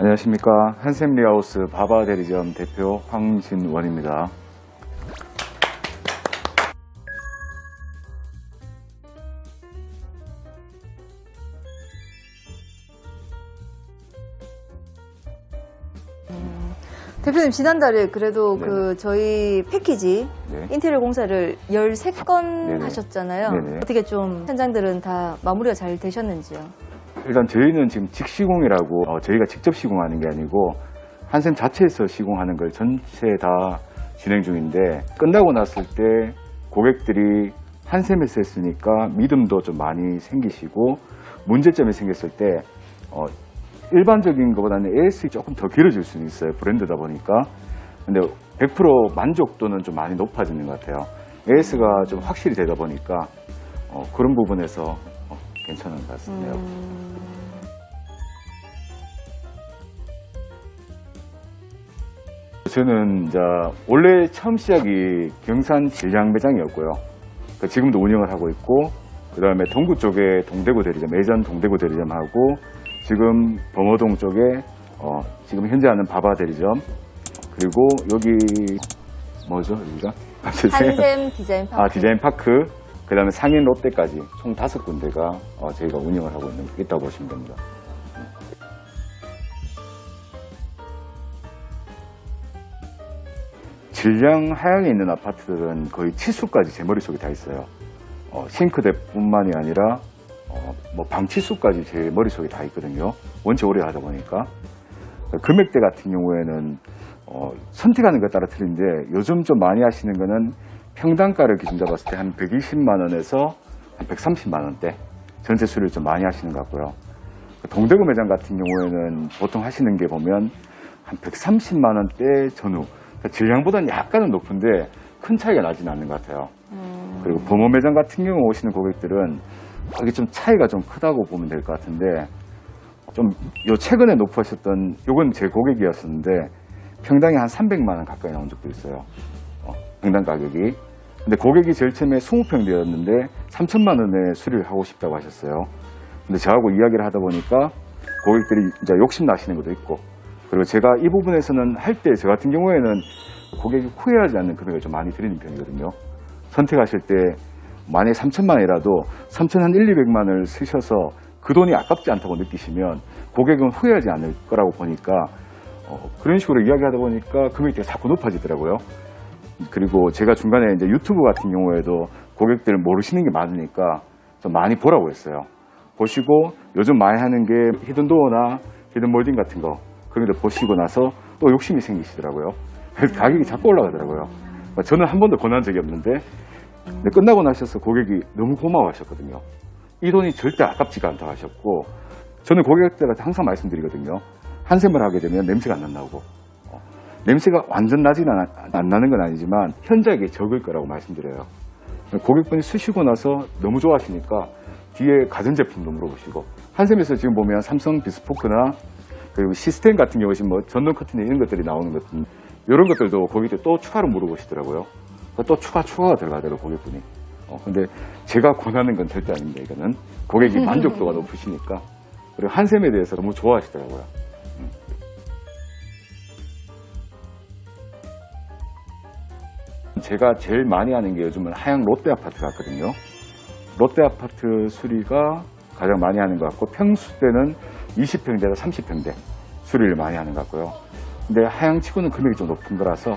안녕하십니까. 한샘리하우스 바바 대리점 대표 황진원입니다. 대표님 지난달에 그래도 네. 저희 패키지 네. 인테리어 공사를 13건 네네. 하셨잖아요. 네네. 어떻게 좀 현장들은 다 마무리가 잘 되셨는지요? 일단 저희는 지금 직시공이라고 저희가 직접 시공하는 게 아니고 한샘 자체에서 시공하는 걸 전체 다 진행 중인데, 끝나고 났을 때 고객들이 한샘에서 했으니까 믿음도 좀 많이 생기시고, 문제점이 생겼을 때 일반적인 것보다는 AS이 조금 더 길어질 수는 있어요. 브랜드다 보니까. 근데 100% 만족도는 좀 많이 높아지는 것 같아요. AS가 좀 확실히 되다 보니까 그런 부분에서 괜찮은 것 같습니다. 저는 이제 원래 처음 시작이 경산 질량 매장이었고요. 지금도 운영을 하고 있고, 그 다음에 동구 쪽에 동대구 대리점, 예전 동대구 대리점하고, 지금 범어동 쪽에 지금 현재 하는 바바 대리점, 그리고 여기 뭐죠 여기가? 한샘 디자인 파크. 디자인 파크, 그 다음에 상인 롯데까지 총 5군데가 저희가 운영을 하고 있다고 보시면 됩니다. 질량 하향에 있는 아파트들은 거의 치수까지 제 머릿속에 다 있어요. 싱크대뿐만이 아니라 뭐 방치수까지 제 머릿속에 다 있거든요. 원체 오래 하다 보니까. 금액대 같은 경우에는 선택하는 것에 따라 틀린데, 요즘 좀 많이 하시는 거는 평당가를 기준 잡았을 때 한 120만 원에서 한 130만 원대 전체 수리를 좀 많이 하시는 것 같고요. 동대구 매장 같은 경우에는 보통 하시는 게 보면 한 130만 원대 전후, 그러니까 질량보다는 약간은 높은데 큰 차이가 나지는 않는 것 같아요. 그리고 범어 매장 같은 경우 오시는 고객들은 이게 좀 차이가 좀 크다고 보면 될 것 같은데, 좀 요 최근에 높으셨던, 요건 제 고객이었었는데 평당에 한 300만 원 가까이 나온 적도 있어요. 평당 가격이. 근데 고객이 제일 처음에 20평대였는데 3천만 원에 수리를 하고 싶다고 하셨어요. 근데 저하고 이야기를 하다 보니까 고객들이 이제 욕심 나시는 것도 있고, 그리고 제가 이 부분에서는 할 때 저 같은 경우에는 고객이 후회하지 않는 금액을 좀 많이 드리는 편이거든요. 선택하실 때 만약에 3천만 원이라도 3천 한 200만 원을 쓰셔서 그 돈이 아깝지 않다고 느끼시면 고객은 후회하지 않을 거라고 보니까 그런 식으로 이야기하다 보니까 금액이 자꾸 높아지더라고요. 그리고 제가 중간에 이제 유튜브 같은 경우에도 고객들 모르시는 게 많으니까 좀 많이 보라고 했어요. 보시고 요즘 많이 하는 게 히든도어나 히든몰딩 같은 거, 그런 걸 보시고 나서 또 욕심이 생기시더라고요. 그래서 가격이 자꾸 올라가더라고요. 저는 한 번도 권한 적이 없는데, 근데 끝나고 나셔서 고객이 너무 고마워하셨거든요. 이 돈이 절대 아깝지가 않다고 하셨고, 저는 고객들한테 항상 말씀드리거든요. 한샘을 하게 되면 냄새가 안 난다고. 냄새가 완전 나지는 안 나는 건 아니지만 현저하게 적을 거라고 말씀드려요. 고객분이 쓰시고 나서 너무 좋아하시니까 뒤에 가전제품도 물어보시고, 한샘에서 지금 보면 삼성 비스포크나 그리고 시스템 같은 경우에 뭐 전동 커튼 이런 것들이 나오는 것, 이런 것들도 고객들 또 추가로 물어보시더라고요. 또 추가가 들어가더라고요, 고객분이. 근데 제가 권하는 건 절대 아닙니다, 이거는. 고객이 만족도가 높으시니까. 그리고 한샘에 대해서 너무 좋아하시더라고요. 제가 제일 많이 하는 게 요즘은 하양 롯데 아파트 같거든요. 롯데 아파트 수리가 가장 많이 하는 것 같고, 평수 때는 20평대에서 30평대 수리를 많이 하는 것 같고요. 근데 하양치고는 금액이 좀 높은 거라서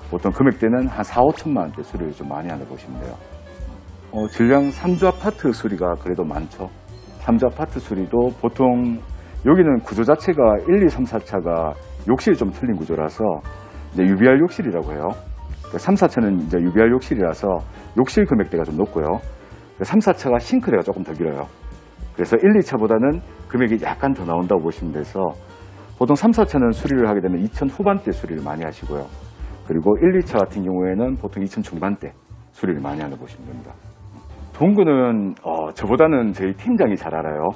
보통 금액대는 한 4, 5천만 원대 수리를 좀 많이 하는 보시면 돼요. 질량 3주 아파트 수리가 그래도 많죠. 3주 아파트 수리도 보통 여기는 구조 자체가 1, 2, 3, 4차가 욕실이 좀 틀린 구조라서 이제 UBR 욕실이라고 해요. 3, 4차는 이제 UBR 욕실이라서 욕실 금액대가 좀 높고요. 3, 4차가 싱크대가 조금 더 길어요. 그래서 1, 2차보다는 금액이 약간 더 나온다고 보시면 돼서 보통 3, 4차는 수리를 하게 되면 2천 후반대 수리를 많이 하시고요. 그리고 1, 2차 같은 경우에는 보통 2천 중반대 수리를 많이 하는 보시면 됩니다. 동구는 저보다는 저희 팀장이 잘 알아요.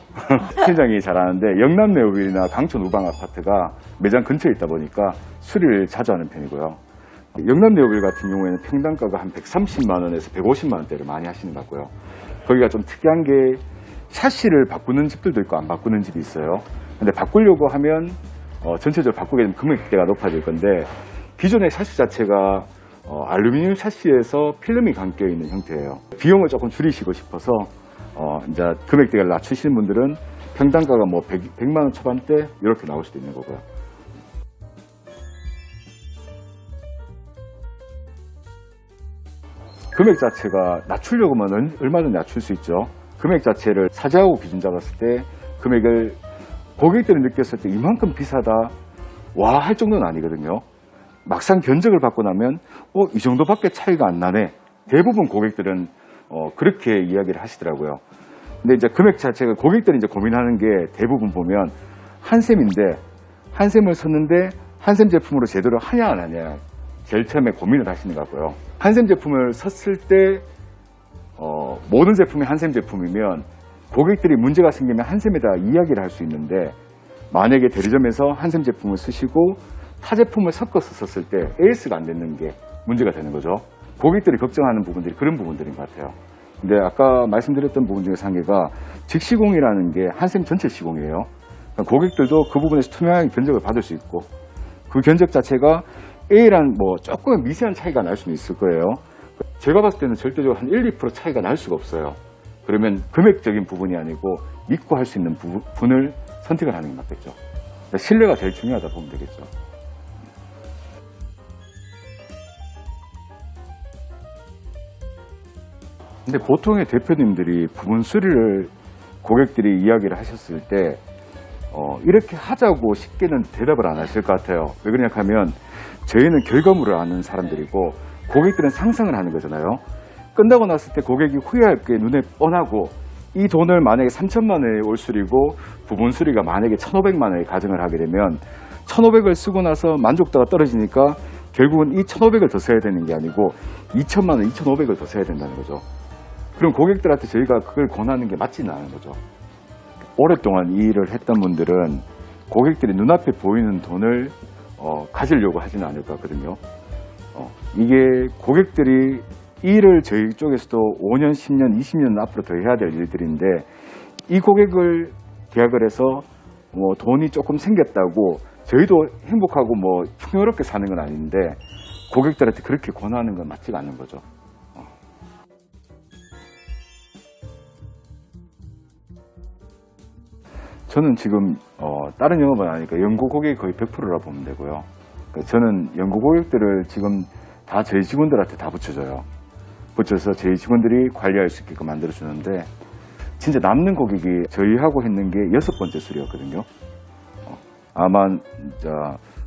팀장이 잘 아는데 영남 네오빌이나 강촌 우방 아파트가 매장 근처에 있다 보니까 수리를 자주 하는 편이고요. 영남 네오빌 같은 경우에는 평당가가 한 130만 원에서 150만 원대를 많이 하시는 것 같고요. 거기가 좀 특이한 게 샤시를 바꾸는 집들도 있고 안 바꾸는 집이 있어요. 근데 바꾸려고 하면 전체적으로 바꾸게 되면 금액대가 높아질 건데 기존의 샤시 자체가 알루미늄 샤시에서 필름이 감겨 있는 형태예요. 비용을 조금 줄이시고 싶어서 이제 금액대를 낮추시는 분들은 평당가가 뭐 100만 원 초반대 이렇게 나올 수도 있는 거고요. 금액 자체가 낮추려고 하면 얼마든지 낮출 수 있죠. 금액 자체를 사재하고 기준 잡았을 때 금액을 고객들이 느꼈을 때 이만큼 비싸다 와 할 정도는 아니거든요. 막상 견적을 받고 나면 이 정도밖에 차이가 안 나네. 대부분 고객들은 그렇게 이야기를 하시더라고요. 근데 이제 금액 자체가 고객들이 이제 고민하는 게 대부분 보면 한샘인데 한샘을 썼는데 한샘 제품으로 제대로 하냐 안 하냐 제일 처음에 고민을 하시는 것 같고요. 한샘 제품을 샀을 때 모든 제품이 한샘 제품이면 고객들이 문제가 생기면 한샘에다 이야기를 할 수 있는데 만약에 대리점에서 한샘 제품을 쓰시고 타 제품을 섞어서 썼을 때 AS가 안 되는 게 문제가 되는 거죠. 고객들이 걱정하는 부분들이 그런 부분들인 것 같아요. 근데 아까 말씀드렸던 부분 중에서 한 개가 직시공이라는 게 한샘 전체 시공이에요. 그러니까 고객들도 그 부분에서 투명하게 견적을 받을 수 있고 그 견적 자체가 A랑 뭐 조금 미세한 차이가 날 수는 있을 거예요. 제가 봤을 때는 절대적으로 한 1, 2% 차이가 날 수가 없어요. 그러면 금액적인 부분이 아니고 믿고 할 수 있는 부분을 선택을 하는 게 맞겠죠. 그러니까 신뢰가 제일 중요하다 보면 되겠죠. 근데 보통의 대표님들이 부분 수리를 고객들이 이야기를 하셨을 때 이렇게 하자고 쉽게는 대답을 안 하실 것 같아요. 왜 그러냐 하면 저희는 결과물을 아는 사람들이고 고객들은 상상을 하는 거잖아요. 끝나고 났을 때 고객이 후회할 게 눈에 뻔하고 이 돈을 만약에 3천만 원에 올 수리고 부분 수리가 만약에 1,500만 원에 가정을 하게 되면 1,500을 쓰고 나서 만족도가 떨어지니까 결국은 이 1,500을 더 써야 되는 게 아니고 2천만 원, 2,500을 더 써야 된다는 거죠. 그럼 고객들한테 저희가 그걸 권하는 게 맞지는 않은 거죠. 오랫동안 이 일을 했던 분들은 고객들이 눈앞에 보이는 돈을 가지려고 하지는 않을 것 같거든요. 이게 고객들이 이 일을 저희 쪽에서도 5년, 10년, 20년 앞으로 더 해야 될 일들인데 이 고객을 계약을 해서 뭐 돈이 조금 생겼다고 저희도 행복하고 뭐 풍요롭게 사는 건 아닌데 고객들한테 그렇게 권하는 건 맞지가 않는 거죠. 저는 지금 다른 영업은 아니니까 연구 고객이 거의 100%라 보면 되고요. 저는 연구 고객들을 지금 다 저희 직원들한테 다 붙여줘요. 붙여서 저희 직원들이 관리할 수 있게끔 만들어주는데 진짜 남는 고객이 저희하고 했는 게 6번째 수리였거든요. 아마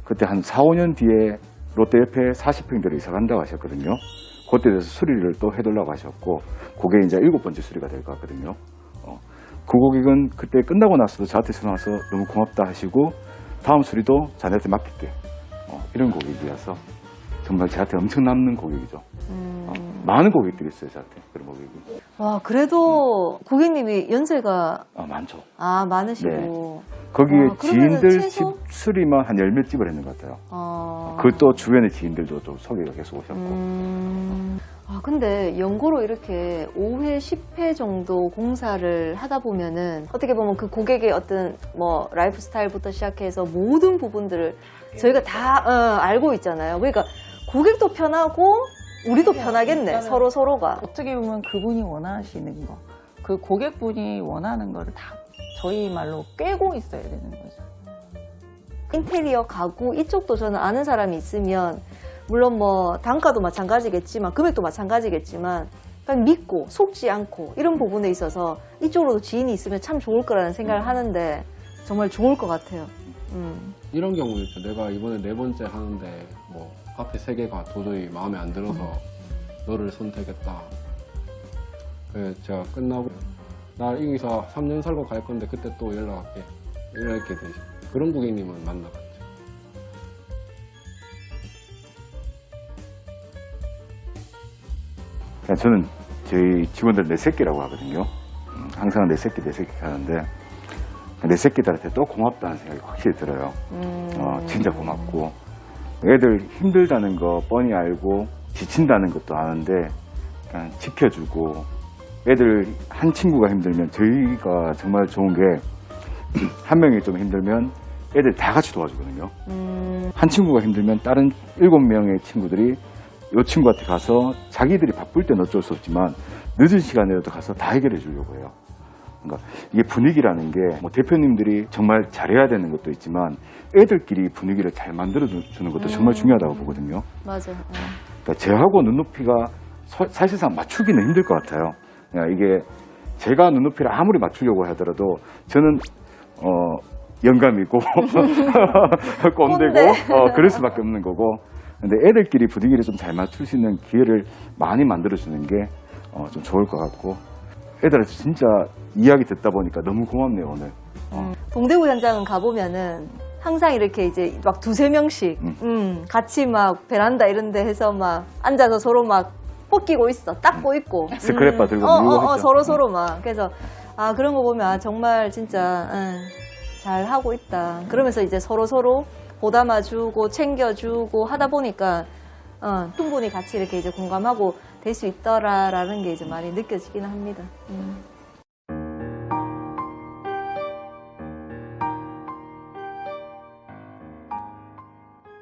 그때 한 4, 5년 뒤에 롯데 옆에 40평대로 이사 간다고 하셨거든요. 그때 돼서 수리를 또 해달라고 하셨고 그게 이제 7번째 수리가 될 것 같거든요. 그 고객은 그때 끝나고 나서도 저한테 전화와서 너무 고맙다 하시고 다음 수리도 자네한테 맡길게 이런 고객이어서 정말 저한테 엄청 남는 고객이죠. 많은 고객들이 있어요, 저한테 그런 고객이. 와, 그래도 고객님이 연세가 많죠. 많으시고. 네. 거기에 와, 그러면은 지인들 최소? 집 수리만 한 10몇 집을 했는 것 같아요. 그것도 주변의 지인들도 좀 소개가 계속 오셨고. 근데 연고로 이렇게 5회, 10회 정도 공사를 하다 보면은 어떻게 보면 그 고객의 어떤 뭐 라이프 스타일부터 시작해서 모든 부분들을 저희가 다 알고 있잖아요. 그러니까 고객도 편하고 우리도 편하겠네. 서로가. 어떻게 보면 그분이 원하시는 거, 그 고객분이 원하는 거를 다 저희 말로 꿰고 있어야 되는 거죠. 인테리어 가구 이쪽도 저는 아는 사람이 있으면 물론 뭐 단가도 마찬가지겠지만 금액도 마찬가지겠지만 그냥 믿고 속지 않고 이런 부분에 있어서 이쪽으로도 지인이 있으면 참 좋을 거라는 생각을 하는데 정말 좋을 것 같아요. 이런 경우 있죠. 내가 이번에 4번째 하는데 뭐 앞에 3개가 도저히 마음에 안 들어서 너를 선택했다. 그래서 제가 끝나고 나 여기서 3년 살고 갈 건데 그때 또 연락할게. 이렇게 되죠. 그런 고객님은 만나봤죠. 저는 저희 직원들 내 새끼라고 하거든요. 항상 내 새끼 하는데 내 새끼들한테 또 고맙다는 생각이 확실히 들어요. 진짜 고맙고 애들 힘들다는 거 뻔히 알고 지친다는 것도 아는데 그냥 지켜주고 애들 한 친구가 힘들면 저희가 정말 좋은 게 한 명이 좀 힘들면 애들 다 같이 도와주거든요. 한 친구가 힘들면 다른 7명의 친구들이 이 친구한테 가서 자기들이 바쁠 때는 어쩔 수 없지만 늦은 시간에라도 가서 다 해결해 주려고 해요. 그러니까 이게 분위기라는 게 뭐 대표님들이 정말 잘해야 되는 것도 있지만 애들끼리 분위기를 잘 만들어 주는 것도 정말 중요하다고 보거든요. 맞아. 그러니까 제하고 눈높이가 사실상 맞추기는 힘들 것 같아요. 그러니까 이게 제가 눈높이를 아무리 맞추려고 하더라도 저는 영감이고 꼰대고 그럴 수밖에 없는 거고. 근데 애들끼리 분위기를 좀 잘 맞출 수 있는 기회를 많이 만들어주는 게 좀 좋을 것 같고. 애들한테 진짜 이야기 듣다 보니까 너무 고맙네요, 오늘. 동대구 현장은 가보면은 항상 이렇게 이제 막 2-3명씩 같이 막 베란다 이런 데 해서 막 앉아서 서로 막 볶이고 있어. 닦고 있고. 스크랩바 들고 밀고 했죠. 서로 막. 그래서 그런 거 보면 정말 진짜 잘 하고 있다. 그러면서 이제 서로 보담아주고 챙겨주고 하다 보니까 충분히 같이 이렇게 이제 공감하고 될 수 있더라라는 게 이제 많이 느껴지기는 합니다.